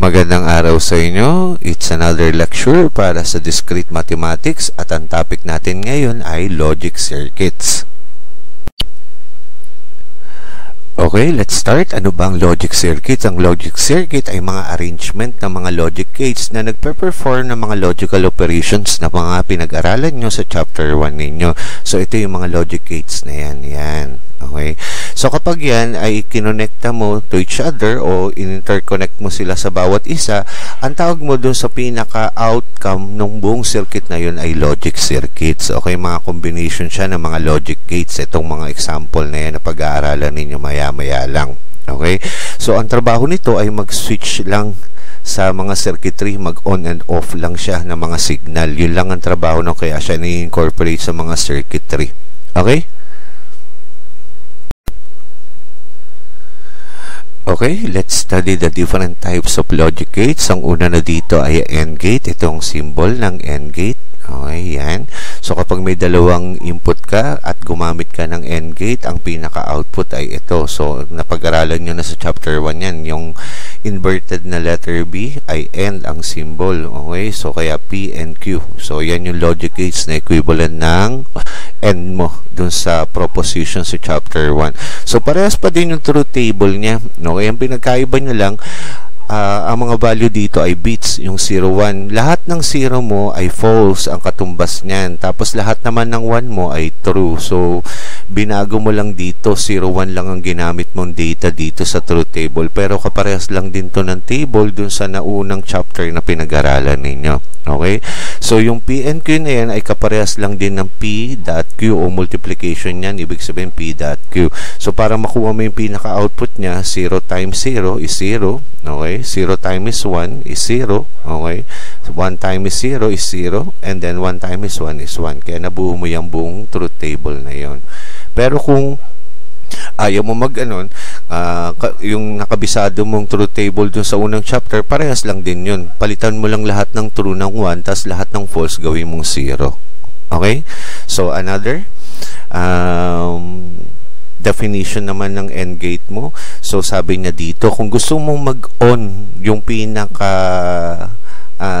Magandang araw sa inyo. It's another lecture para sa Discrete Mathematics at ang topic natin ngayon ay Logic Circuits. Okay, let's start. Ano bang logic circuit? Ang logic circuit ay mga arrangement ng mga logic gates na nagpe-perform ng mga logical operations na mga pinag-aralan nyo sa chapter 1 ninyo. So, ito yung mga logic gates na yan. Okay? So, kapag yan ay kinonekta mo to each other o in-interconnect mo sila sa bawat isa, ang tawag mo dun sa pinaka-outcome ng buong circuit na yun ay logic circuits. Okay? Mga combination siya ng mga logic gates. Itong mga example na yan na pag-aaralan ninyo maya-maya lang. Okay? So, ang trabaho nito ay mag-switch lang sa mga circuitry, mag-on and off lang siya ng mga signal. Yun lang ang trabaho ng kaya siya ni-incorporate sa mga circuitry. Okay? Okay, let's study the different types of logic gates. Ang una na dito ay AND gate. Itong symbol ng AND gate. Okay, yan. So, kapag may dalawang input ka at gumamit ka ng AND gate, ang pinaka-output ay ito. So, napag-aralan nyo na sa chapter 1 yan. Yung inverted na letter B ay AND ang symbol. Okay, so kaya P and Q. So, yan yung logic gates na equivalent ng AND mo dun sa proposition sa chapter 1. So, parehas pa din yung truth table niya. Okay, ang pinagkaiba nyo lang, ang mga value dito ay bits, yung 0, 1. Lahat ng 0 mo ay false ang katumbas niyan. Tapos lahat naman ng 1 mo ay true. So, binago mo lang dito, 0, 1 lang ang ginamit mong data dito sa truth table. Pero kaparehas lang din to ng table dun sa naunang chapter na pinag-aralan ninyo. Okay? So, yung P and Q na yan ay kaparehas lang din ng P.Q o multiplication yan. Ibig sabihin P.Q. So, para makuha mo yung pinaka-output niya, 0 times 0 is 0. Okay? 0 times 1 is 0. Okay? So, 1 times 0 is 0. And then 1 times 1 is 1. Kaya nabuo mo yung buong truth table na yon. Pero kung ayaw mo mag-anon, yung nakabisado mong truth table dun sa unang chapter, parehas lang din yun. Palitan mo lang lahat ng true ng 1, tas lahat ng false gawin mong 0. Okay? So, another definition naman ng AND gate mo. So, sabi niya dito, kung gusto mong mag-on yung pinaka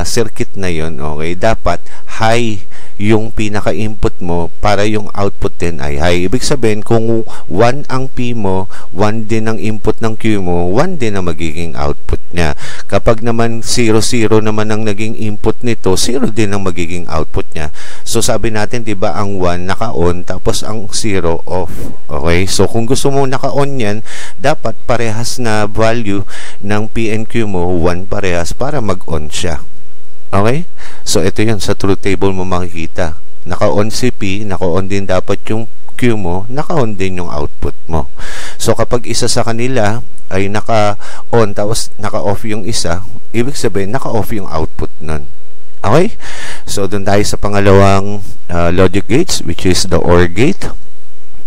circuit na yun, okay, dapat high yung pinaka-input mo para yung output din ay high. Ibig sabihin, kung 1 ang P mo, 1 din ang input ng Q mo, 1 din ang magiging output niya. Kapag naman 0, 0 naman ang naging input nito, 0 din ang magiging output niya. So, sabi natin, diba, ang 1 naka-on, tapos ang 0 off. Okay? So, kung gusto mo naka-on yan, dapat parehas na value ng P and Q mo, 1 parehas para mag-on siya. Okay? So, ito yun. Sa truth table mo makikita. Naka-on si P, naka-on din dapat yung Q mo, naka-on din yung output mo. So, kapag isa sa kanila ay naka-on, tapos naka-off yung isa, ibig sabihin, naka-off yung output nun. Okay? So, dun tayo sa pangalawang logic gates, which is the OR gate.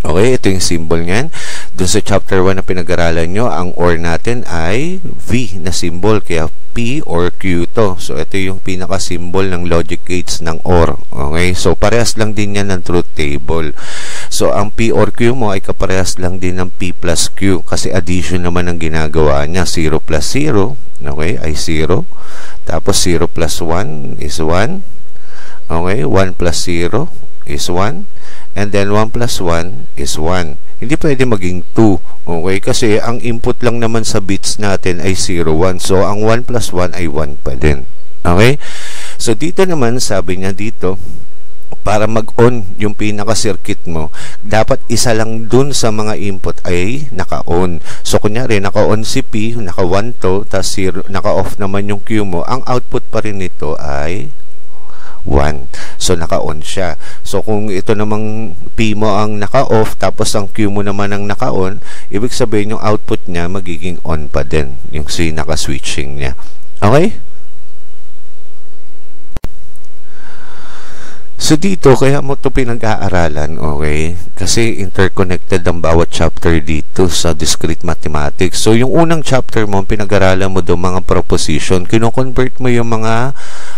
Okay? Ito yung symbol niyan. Dun sa chapter 1 na pinag-aralan nyo, ang OR natin ay V na symbol, kaya P or Q to. So, ito yung pinaka-symbol ng logic gates ng OR. Okay? So, parehas lang din yan ng truth table. So, ang P or Q mo ay kaparehas lang din ng P plus Q kasi addition naman ang ginagawa niya. 0 plus 0, okay, ay 0. Tapos, 0 plus 1 is 1. Okay? 1 plus 0 is 1. And then, 1 plus 1 is 1. Hindi pwede maging 2. Okay? Kasi ang input lang naman sa bits natin ay 0, 1. So, ang 1 plus 1 ay 1 pa din. Okay? So, dito naman, sabi niya dito, para mag-on yung pinaka-circuit mo, dapat isa lang dun sa mga input ay naka-on. So, kunyari, naka-on si P, naka-1 to, tas naka-off naman yung Q mo, ang output pa rin nito ay 1. So, naka-on siya. So, kung ito namang P mo ang naka-off, tapos ang Q mo naman ang naka-on, ibig sabihin yung output niya magiging on pa din. Yung naka-switching niya. Okay? So, dito, kaya mo ito pinag-aaralan, okay? Kasi interconnected ang bawat chapter dito sa Discrete Mathematics. So, yung unang chapter mo, pinag-aralan mo doon mga proposition, kino-convert mo yung mga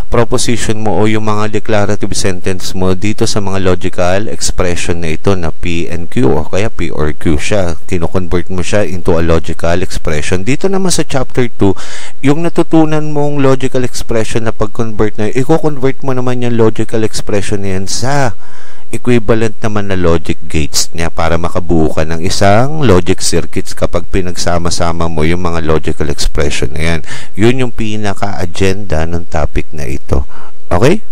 proposition mo o yung mga declarative sentence mo dito sa mga logical expression na ito na P and Q o kaya P or Q siya. Kino-convert mo siya into a logical expression. Dito naman sa chapter 2, yung natutunan mong logical expression na pag-convert na, i-convert mo naman yung logical expression na yan sa equivalent naman na logic gates niya para makabuo ka ng isang logic circuits kapag pinagsama-sama mo yung mga logical expression na yan. Yun yung pinaka-agenda ng topic na ito. Okay?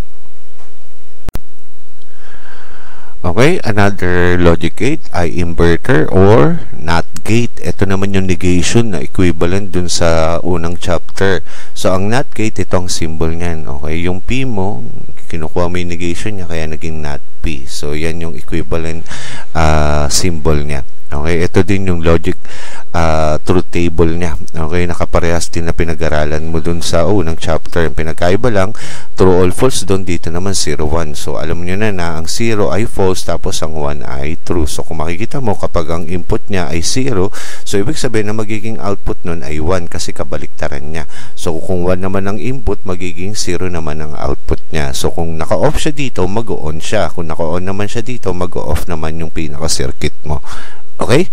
Okay, another logic gate ay inverter or NOT gate. Ito naman yung negation na equivalent dun sa unang chapter. So, ang NOT gate, ito ang symbol niyan. Okay, yung P mo, kinukuha mo yung negation niya, kaya naging NOT P. So, yan yung equivalent symbol niya. Okay, ito din yung logic truth table niya. Okay, nakaparehas din na pinag-aralan mo dun sa unang chapter. Yung pinagkaiba lang, true all false dun, dito naman 0, 1. So, alam nyo na ang 0 ay false, tapos ang 1 ay true. So, kung makikita mo, kapag ang input niya ay 0, so, ibig sabihin na magiging output nun ay 1 kasi kabaliktaran niya. So, kung 1 naman ang input, magiging 0 naman ang output niya. So, kung naka-off siya dito, mag-on siya. Kung naka-on naman siya dito, mag-off naman yung pinaka-circuit mo. Okay?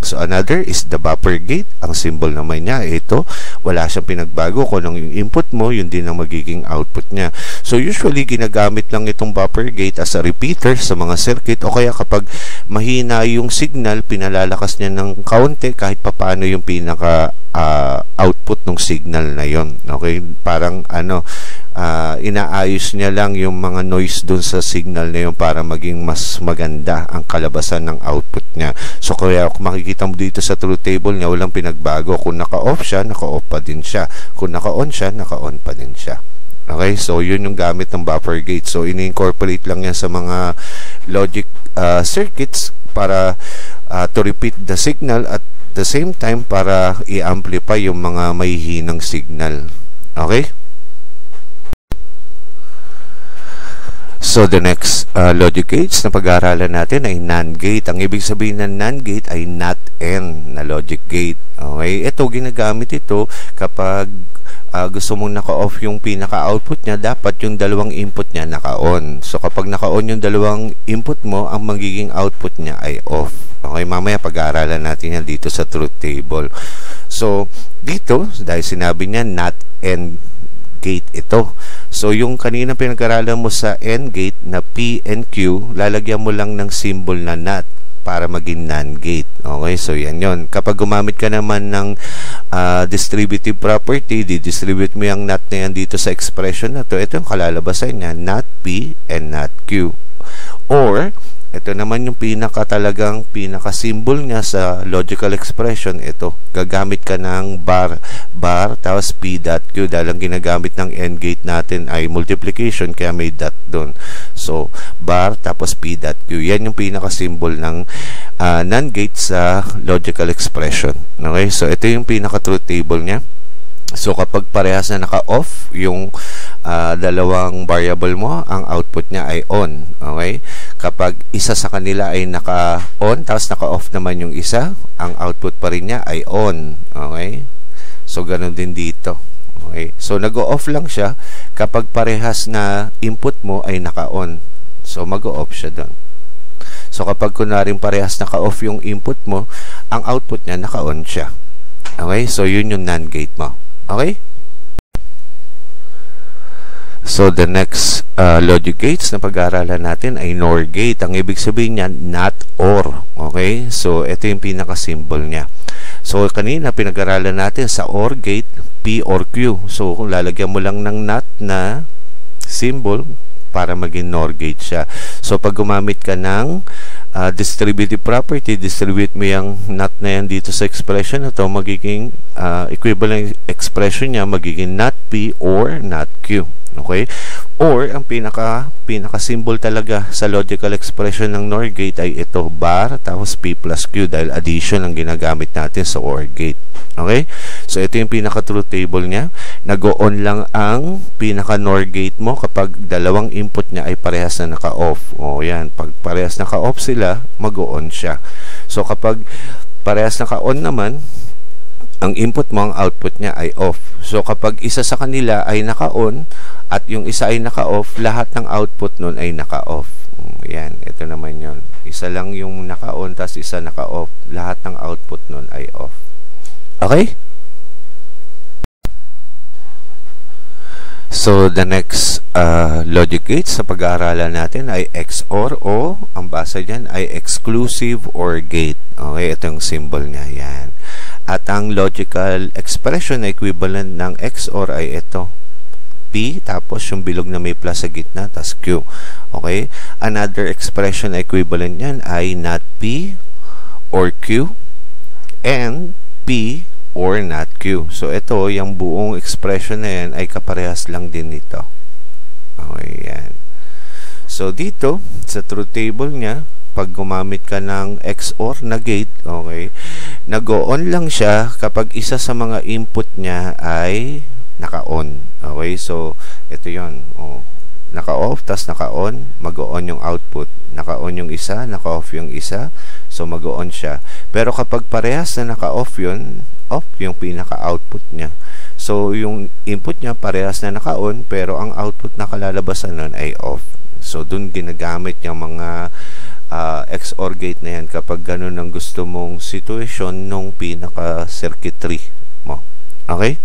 So, another is the buffer gate. Ang symbol naman niya, ito, wala siyang pinagbago. Kung anong yung input mo, yun din ang magiging output niya. So, usually, ginagamit lang itong buffer gate as a repeater sa mga circuit o kaya kapag mahina yung signal, pinalalakas niya ng kaunti kahit papaano yung pinaka output ng signal na yon. Okay? Parang inaayos niya lang yung mga noise dun sa signal na yun para maging mas maganda ang kalabasan ng output niya. So, kaya kung makikita mo dito sa truth table niya, walang pinagbago. Kung naka-off siya, naka-off pa din siya. Kung naka-on siya, naka-on pa din siya. Okay? So, yun yung gamit ng buffer gate. So, ini-incorporate lang yan sa mga logic circuits para to repeat the signal at the same time para i-amplify yung mga mahihinang signal. Okay? So, the next logic gates na pag-aaralan natin ay NAND gate. Ang ibig sabihin ng NAND gate ay not AND na logic gate. Okay? Ito, ginagamit ito kapag gusto mong naka-off yung pinaka-output niya, dapat yung dalawang input niya naka-on. So, kapag naka-on yung dalawang input mo, ang magiging output niya ay off. Okay? Mamaya pag-aaralan natin yan dito sa truth table. So, dito, dahil sinabi niya not AND gate ito. So, yung kanina pinag-aralan mo sa AND gate na P and Q, lalagyan mo lang ng symbol na NOT para maging NAND gate. Okay? So, yan yon. Kapag gumamit ka naman ng distributive property, di-distribute mo yung NOT na yan dito sa expression na to. Ito yung kalalabasan niya, NOT P and NOT Q. Or, ito naman yung pinaka-talagang pinaka-symbol niya sa logical expression. Ito, gagamit ka ng bar, tapos P.Q. Dahil ang ginagamit ng AND gate natin ay multiplication, kaya may dot doon. So, bar, tapos P.Q. Yan yung pinaka-symbol ng NAND gate sa logical expression. Okay? So, ito yung pinaka-truth table niya. So, kapag parehas na naka-off yung dalawang variable mo, ang output niya ay on. Okay? Kapag isa sa kanila ay naka-on, tapos naka-off naman yung isa, ang output pa rin niya ay on. Okay? So, ganun din dito. Okay? So, nag-off lang siya kapag parehas na input mo ay naka-on. So, mag-off siya doon. So, kapag kunaring parehas naka-off yung input mo, ang output niya naka-on siya. Okay? So, yun yung NAND gate mo. Okay? So, the next logic gates na pag-aaralan natin ay NOR gate. Ang ibig sabihin niya, not OR. Okay? So, ito yung pinaka-symbol niya. So, kanina pinag-aaralan natin sa OR gate, P or Q. So, kung lalagyan mo lang ng not na symbol para maging NOR gate siya. So, pag gumamit ka ng distributive property, distribute mo yung not na yan dito sa expression na to, magiging equivalent expression niya, magiging not P or not Q. Okay? Or, ang pinaka-symbol talaga sa logical expression ng NOR gate ay ito, bar, tapos P plus Q, dahil addition ang ginagamit natin sa OR gate. Okay? So, ito yung pinaka-truth table niya. Nag-on lang ang pinaka-NOR gate mo kapag dalawang input niya ay parehas na naka-off. O, yan. Pag parehas naka-off sila, mag-on siya. So, kapag parehas naka-on naman, ang input mo, ang output niya ay off. So kapag isa sa kanila ay naka-on at yung isa ay naka-off, lahat ng output nun ay naka-off. Yan, ito naman yon. Isa lang yung naka-on, tas isa naka-off. Lahat ng output nun ay off. Okay? So, the next logic gate sa pag-aaralan natin ay XOR o ang basa dyan ay exclusive OR gate. Okay, ito yung symbol niya. Yan. At ang logical expression na equivalent ng XOR ay ito. P, tapos yung bilog na may plus sa gitna, tas Q. Okay? Another expression na equivalent yan ay not P or Q and P or not Q. So, ito, yung buong expression na yan ay kaparehas lang din nito. Okay, yan. So, dito, sa truth table niya, pag gumamit ka ng XOR na gate, okay, nag-on lang siya kapag isa sa mga input niya ay naka-on. Okay, so, ito yon. Oh, naka-off, tas naka-on, mag-on yung output. Naka-on yung isa, naka-off yung isa, so mag-on siya. Pero kapag parehas na naka-off yun, off yung pinaka-output niya. So, yung input niya parehas na naka-on, pero ang output na kalalabasan nun ay off. So, dun ginagamit yung mga XOR gate na yan kapag ganun ang gusto mong situation nung pinaka-circuitry mo. Okay?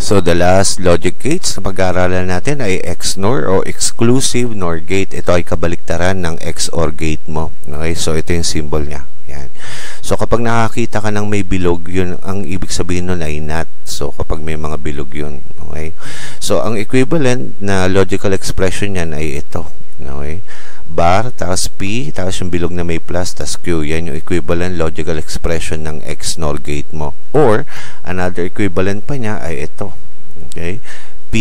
So, the last logic gates na pag-aaralan natin ay XNOR o exclusive NOR gate. Ito ay kabaliktaran ng XOR gate mo. Okay? So, ito yung symbol niya. Yan. So, kapag nakakita ka ng may bilog, yun ang ibig sabihin nun ay NOT. So, kapag may mga bilog yun. Okay? So, ang equivalent na logical expression yan ay ito. Okay? Bar, tapos P, tapos yung bilog na may plus, tapos Q. Yan yung equivalent logical expression ng XNOR gate mo. Or, another equivalent pa niya ay ito. Okay? P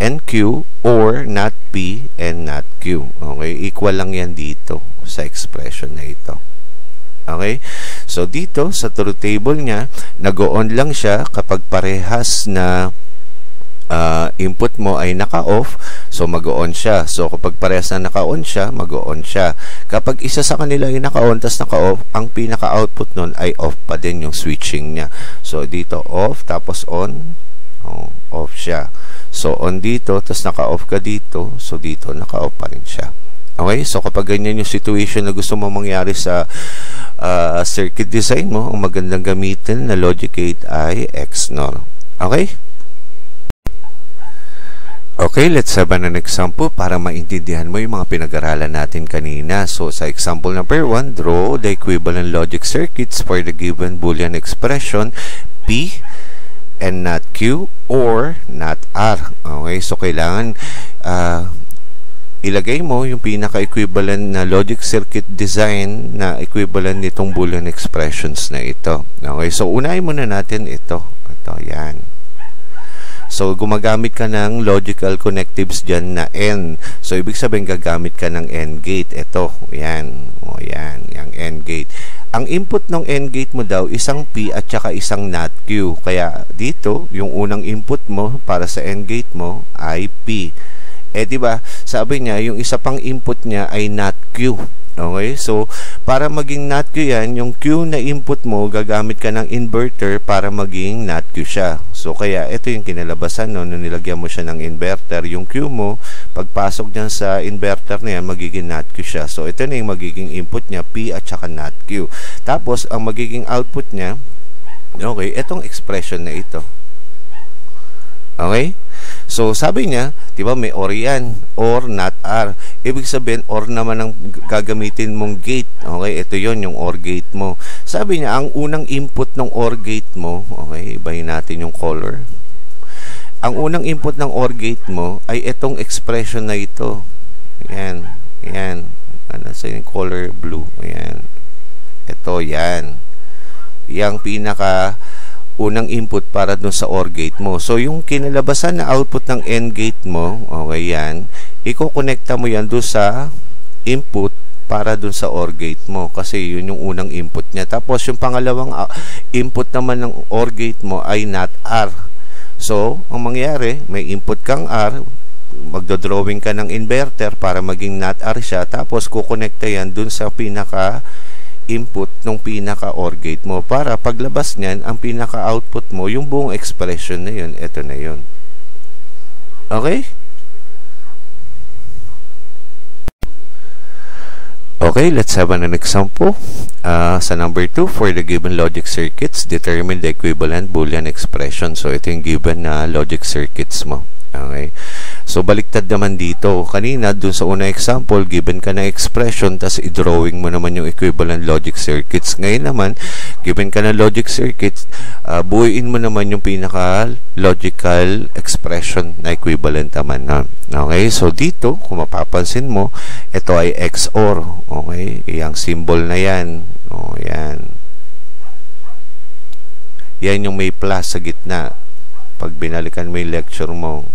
and Q or not P and not Q. Okay? Equal lang yan dito sa expression na ito. Okay? So, dito, sa truth table niya, nag-on lang siya kapag parehas na input mo ay naka-off, so mag-on siya. So, kapag parehas na naka-on siya, mag-on siya. Kapag isa sa kanila ay naka-on, tas naka-off, ang pinaka-output nun ay off pa din yung switching niya. So, dito off, tapos on, off siya. So, on dito, tas naka-off ka dito, so dito, naka-off pa rin siya. Okay? So, kapag ganyan yung situation na gusto mo mangyari sa circuit design mo, ang magandang gamitin na logic gate ay XNOR. Okay? Okay, let's have an example para maintindihan mo yung mga pinag-aralan natin kanina. So, sa example number 1, draw the equivalent logic circuits for the given Boolean expression P and not Q or not R. Okay, so kailangan ilagay mo yung pinaka-equivalent na logic circuit design na equivalent nitong Boolean expressions na ito. Okay, so unahin muna natin ito. Ito, yan. So, gumagamit ka ng logical connectives dyan na N. So, ibig sabihin, gagamit ka ng N gate. Ito, yan. O, yan. Yung N gate. Ang input ng N gate mo daw, isang P at saka isang not Q. Kaya, dito, yung unang input mo para sa N gate mo ay P. Eh, diba, sabi niya, yung isa pang input niya ay not Q. Okay? So, para maging not Q yan, yung Q na input mo, gagamit ka ng inverter para maging not Q siya. So, kaya, ito yung kinalabasan, no? Nung nilagyan mo siya ng inverter, yung Q mo, pagpasok dyan sa inverter na yan, magiging not Q siya. So, ito na yung magiging input niya, P at saka not Q. Tapos, ang magiging output niya, okay, itong expression na ito. Okay? So, sabi niya, diba may OR yan, or not R. Ibig sabihin, OR naman ang gagamitin mong gate. Okay, ito yon yung OR gate mo. Sabi niya, ang unang input ng OR gate mo, okay, ibahin natin yung color. Ang unang input ng OR gate mo ay itong expression na ito. Yan, yan. Ano sa yung color blue? Ayan. Ito, yan. Yang pinaka unang input para dun sa OR gate mo. So, yung kinalabasan na output ng N gate mo, okay, yan, iko-connecta mo yan dun sa input para dun sa OR gate mo. Kasi yun yung unang input niya. Tapos, yung pangalawang input naman ng OR gate mo ay not R. So, ang mangyari, may input kang R, magdodrawing ka ng inverter para maging not R siya. Tapos, kukonekta yan dun sa pinaka input ng pinaka-OR gate mo para paglabas niyan, ang pinaka-output mo, yung buong expression na yun, ito na yun. Okay? Okay, let's have an example. Sa number 2, for the given logic circuits, determine the equivalent Boolean expression. So, ito yung given na logic circuits mo. Okay. So, baliktad naman dito. Kanina, dun sa unang example, given ka na expression, tas i-drawing mo naman yung equivalent logic circuits. Ngayon naman, given ka na logic circuits, buuin mo naman yung pinaka-logical expression na equivalent naman na. Okay. So, dito, kung mapapansin mo, ito ay XOR. Okay. Yung symbol na yan. O, yan. Yan yung may plus sa gitna. Pag binalikan mo yung lecture mo,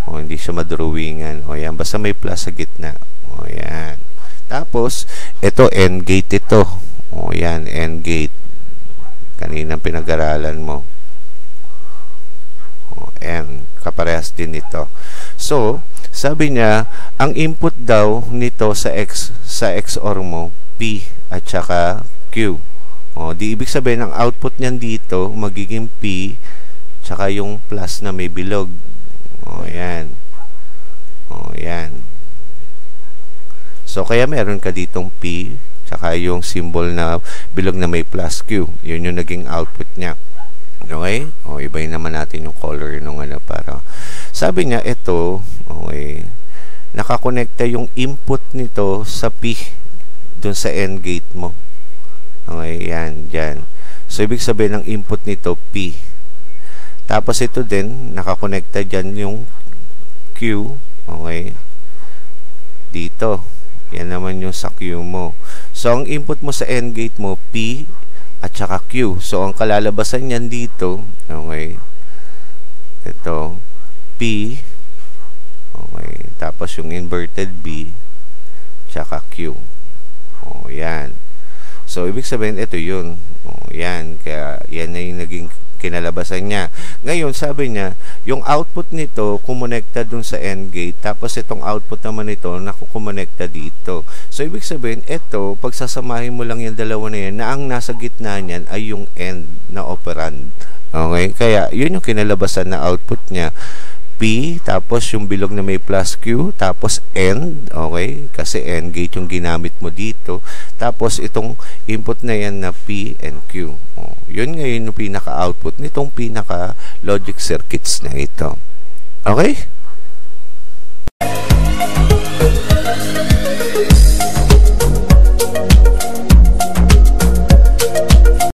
o hindi siya madrawingan, o yan, basta may plus sa gitna, o yan. Tapos, ito, AND gate ito, o yan, AND gate, kaninang pinag-aralan mo, o AND, kaparehas din ito. So, sabi niya, ang input daw nito sa XOR mo, P at saka Q. O, di ibig sabihin, ang output niyan dito, magiging P, tsaka yung plus na may bilog. O, yan. O, yan. So, kaya meron ka ditong P, tsaka yung symbol na bilog na may plus Q. Yun yung naging output niya. Okay? O, ibayin naman natin yung color nung ano para. Sabi niya, ito, okay, nakakonekta yung input nito sa P, dun sa AND gate mo. Okay, yan, dyan. So, ibig sabihin, ang input nito, P. Tapos, ito din, nakakonekta dyan yung Q. Okay. Dito. Yan naman yung sa Q mo. So, ang input mo sa AND gate mo, P at saka Q. So, ang kalalabasan yan dito, okay, ito, P, okay, tapos yung inverted B, tsaka Q. O, yan. So, ibig sabihin, ito yun. O, yan. Kaya, yan na yung naging kinalabasan niya. Ngayon, sabi niya, yung output nito, kumonekta dun sa AND gate, tapos itong output naman nito, nakukumonekta dito. So, ibig sabihin, ito, pagsasamahin mo lang yung dalawa na yan, na ang nasa gitna niyan ay yung AND na operand. Okay? Kaya, yun yung kinalabasan na output niya. P, tapos yung bilog na may plus Q, tapos AND, okay? Kasi AND gate yung ginamit mo dito. Tapos itong input na yan na P and Q. Oh, yun ngayon yung pinaka-output nitong pinaka-logic circuits na ito. Okay?